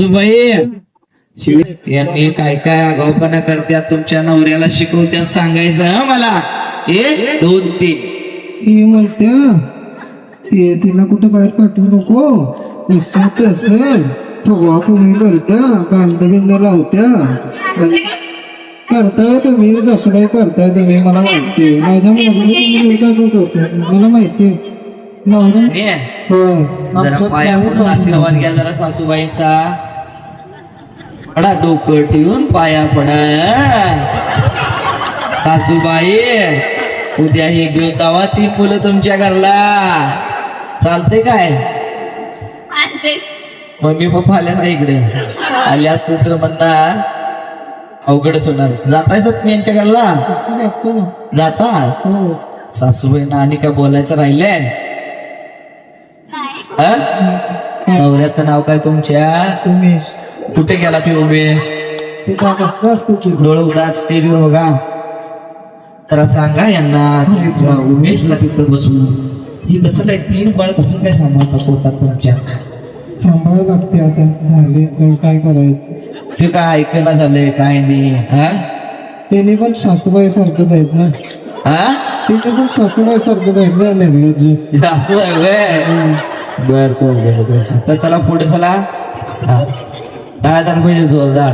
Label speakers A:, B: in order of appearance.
A: सासूबाई यांनी काय काय आगाऊपणा करत्यात तुमच्या नवऱ्याला शिकवत्यात सांगायचं हं मला. 1 2 3
B: ही म्हणत्या ते तिला कुठं बाहेर पाठवू नको, असं तसं फुगवा फुगवी करत्या, बांध लावत्या. करताय तुम्ही सासूबाई, करताय तुम्ही, मला माहिती. माझ्या मुलाला करताय मला माहिती.
A: जरा पाया पडून आशीर्वाद घ्या जरा सासूबाईंचा. पडा डोकं ठेवून पाया पडा. सासूबाई उद्या हे घेऊन तवा 3 मुलं तुमच्या घरला. चालते काय? मम्मी पप्पा आल्या ना इकडे, आले असते तर म्हणणार अवघडच होणार. जाताय तुम्ही यांच्या घरला? जाता? सासूबाईंना आणि काय बोलायचं राहिलंय? नवऱ्याचं नाव काय तुमच्या?
B: उमेश.
A: कुठे गेला ते उमेश? डोळं उघडा, स्टेजवर बघा. तर सांगा यांना उमेशला तिकडे बसवून. हे कसं काय 3 बाळ कसं काय सांभाळत होतात तुमच्या?
B: सांभाळावं लागते आता, झाले काय करायचं.
A: ते काय ऐकायला झालंय काय नाही?
B: त्यांनी पण सासूबाई सारखं जायचं ना. तिथे पण सासूबाई सारखं जायचं.
A: असं आहे बर. तर चला पुढे चला. 10,000 पाहिजे जोरदार.